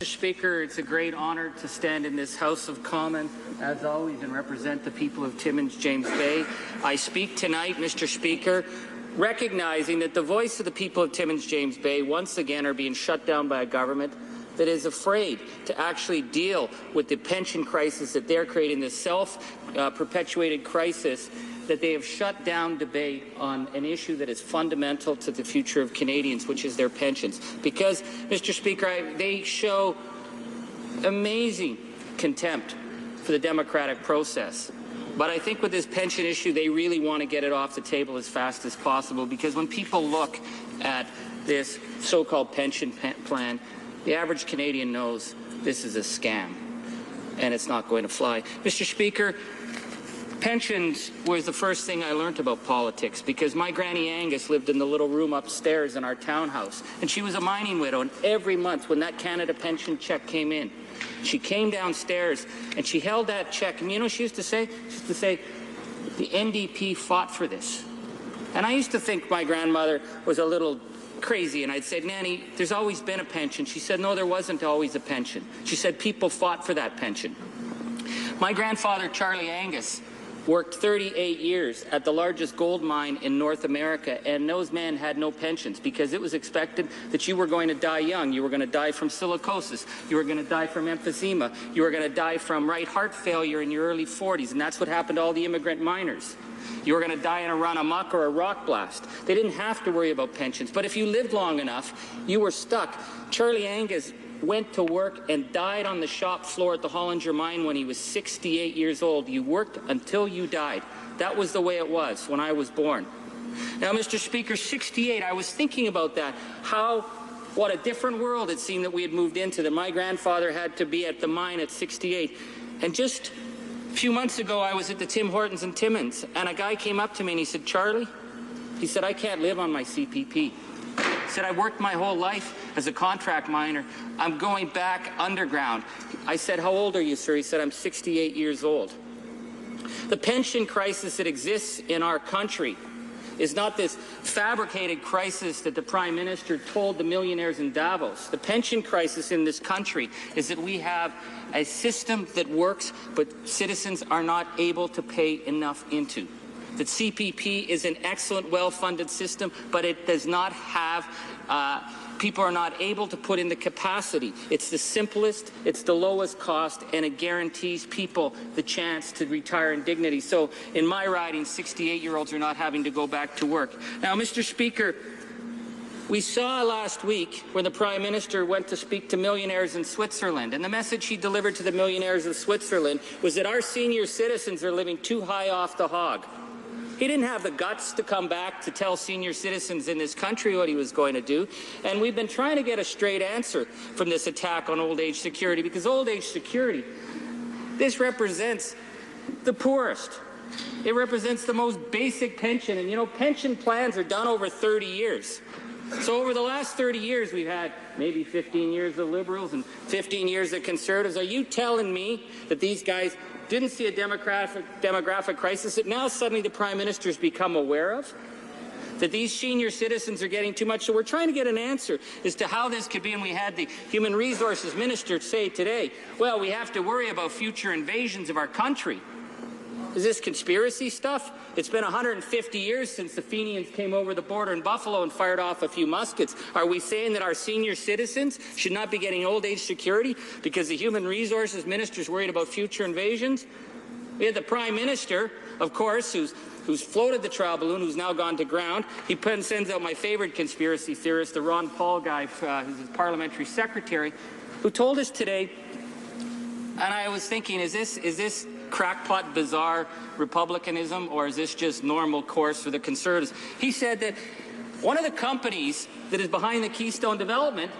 Mr. Speaker, it's a great honour to stand in this House of Commons, as always, and represent the people of Timmins-James Bay. I speak tonight, Mr. Speaker, recognizing that the voice of the people of Timmins-James Bay once again are being shut down by a government that is afraid to actually deal with the pension crisis that they're creating, this self-perpetuated crisis that they have shut down debate on an issue that is fundamental to the future of Canadians, which is their pensions. Because, Mr. Speaker, they show amazing contempt for the democratic process. But I think with this pension issue, they really want to get it off the table as fast as possible, because when people look at this so-called pension plan, the average Canadian knows this is a scam, and it's not going to fly. Mr. Speaker, pensions was the first thing I learned about politics, because my granny Angus lived in the little room upstairs in our townhouse, and she was a mining widow, and every month when that Canada pension check came in, she came downstairs and she held that check, and you know what she used to say? She used to say, the NDP fought for this. And I used to think my grandmother was a little crazy, and I'd say, Nanny, there's always been a pension. She said, no, there wasn't always a pension. She said, people fought for that pension. My grandfather, Charlie Angus, worked 38 years at the largest gold mine in North America, and those men had no pensions because it was expected that you were going to die young. You were going to die from silicosis. You were going to die from emphysema. You were going to die from right heart failure in your early 40s, and that's what happened to all the immigrant miners. You were going to die in a run amok or a rock blast. They didn't have to worry about pensions, but if you lived long enough, you were stuck. Charlie Angus went to work and died on the shop floor at the Hollinger mine when he was 68 years old. You worked until you died. That was the way it was when I was born. Now, Mr. Speaker, 68, I was thinking about that. What a different world it seemed that we had moved into, that my grandfather had to be at the mine at 68. And just a few months ago, I was at the Tim Hortons in Timmins, and a guy came up to me and he said, Charlie, he said, I can't live on my CPP. He said, I worked my whole life as a contract miner. I'm going back underground. I said, how old are you, sir? He said, I'm 68 years old. The pension crisis that exists in our country is not this fabricated crisis that the Prime Minister told the millionaires in Davos. The pension crisis in this country is that we have a system that works, but citizens are not able to pay enough into. That CPP is an excellent, well-funded system, but it does not have, people are not able to put in the capacity. It's the simplest, it's the lowest cost, and it guarantees people the chance to retire in dignity. So in my riding, 68-year-olds are not having to go back to work. Now, Mr. Speaker, we saw last week when the Prime Minister went to speak to millionaires in Switzerland, and the message he delivered to the millionaires of Switzerland was that our senior citizens are living too high off the hog. He didn't have the guts to come back to tell senior citizens in this country what he was going to do. And we've been trying to get a straight answer from this attack on old age security, because old age security, this represents the poorest. It represents the most basic pension. And, you know, pension plans are done over 30 years. So over the last 30 years, we've had maybe 15 years of Liberals and 15 years of Conservatives. Are you telling me that these guys didn't see a demographic crisis that now suddenly the Prime Minister has become aware of? That these senior citizens are getting too much? So we're trying to get an answer as to how this could be. And we had the Human Resources Minister say today, well, we have to worry about future invasions of our country. Is this conspiracy stuff? It's been 150 years since the Fenians came over the border in Buffalo and fired off a few muskets. Are we saying that our senior citizens should not be getting old age security because the Human Resources Minister is worried about future invasions? We had the Prime Minister, of course, who's floated the trial balloon, who's now gone to ground. He sends out my favorite conspiracy theorist, the Ron Paul guy, who's his parliamentary secretary, who told us today, and I was thinking, is this crackpot, bizarre republicanism, or is this just normal course for the Conservatives? He said that one of the companies that is behind the Keystone development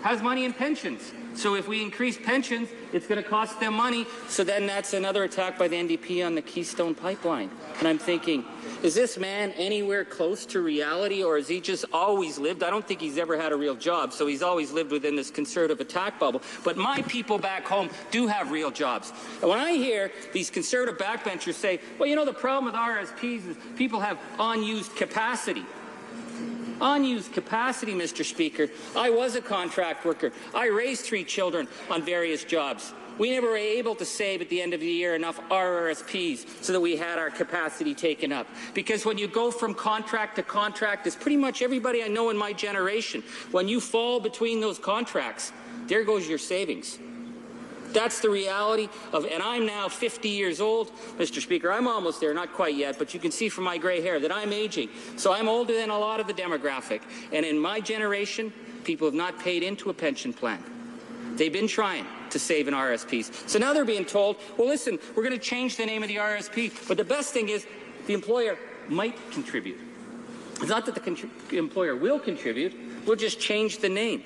has money in pensions. So if we increase pensions, it's going to cost them money. So then that's another attack by the NDP on the Keystone pipeline. And I'm thinking, is this man anywhere close to reality, or has he just always lived? I don't think he's ever had a real job, so he's always lived within this Conservative attack bubble. But my people back home do have real jobs. And when I hear these Conservative backbenchers say, well, you know, the problem with RSPs is people have unused capacity. Unused capacity, Mr. Speaker. I was a contract worker. I raised 3 children on various jobs. We never were able to save at the end of the year enough RRSPs so that we had our capacity taken up. Because when you go from contract to contract, as pretty much everybody I know in my generation, when you fall between those contracts, there goes your savings. That's the reality of, and I'm now 50 years old, Mr. Speaker. I'm almost there, not quite yet, but you can see from my gray hair that I'm aging. So I'm older than a lot of the demographic. And in my generation, people have not paid into a pension plan. They've been trying to save in RSPs. So now they're being told, well, listen, we're going to change the name of the RSP, but the best thing is the employer might contribute. It's not that the employer will contribute, we'll just change the name.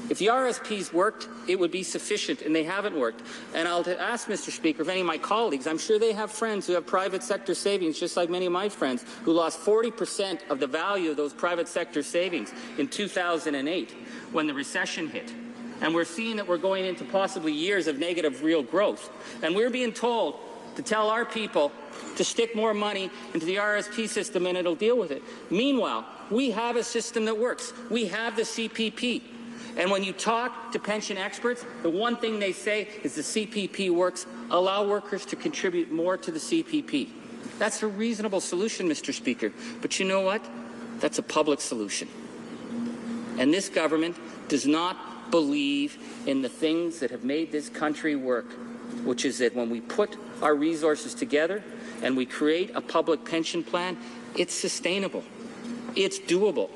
If the RSPs worked, it would be sufficient, and they haven't worked. And I'll ask, Mr. Speaker, if any of my colleagues, I'm sure they have friends who have private sector savings, just like many of my friends, who lost 40% of the value of those private sector savings in 2008 when the recession hit. And we're seeing that we're going into possibly years of negative real growth. And we're being told to tell our people to stick more money into the RSP system and it'll deal with it. Meanwhile, we have a system that works. We have the CPP. And when you talk to pension experts, the one thing they say is the CPP works. Allow workers to contribute more to the CPP. That's a reasonable solution, Mr. Speaker. But you know what? That's a public solution. And this government does not believe in the things that have made this country work, which is that when we put our resources together and we create a public pension plan, it's sustainable. It's doable.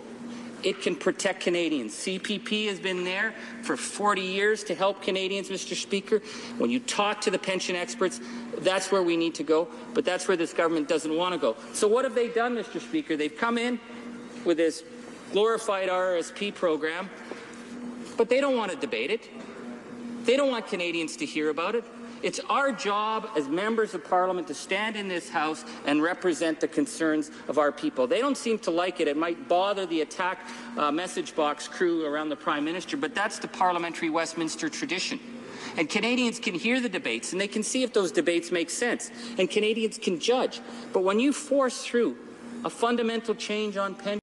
It can protect Canadians. CPP has been there for 40 years to help Canadians, Mr. Speaker. When you talk to the pension experts, that's where we need to go, but that's where this government doesn't want to go. So what have they done, Mr. Speaker? They've come in with this glorified RRSP program, but they don't want to debate it. They don't want Canadians to hear about it. It's our job as members of Parliament to stand in this House and represent the concerns of our people. They don't seem to like it. It might bother the attack message box crew around the Prime Minister, but that's the parliamentary Westminster tradition. And Canadians can hear the debates, and they can see if those debates make sense, and Canadians can judge. But when you force through a fundamental change on pensions,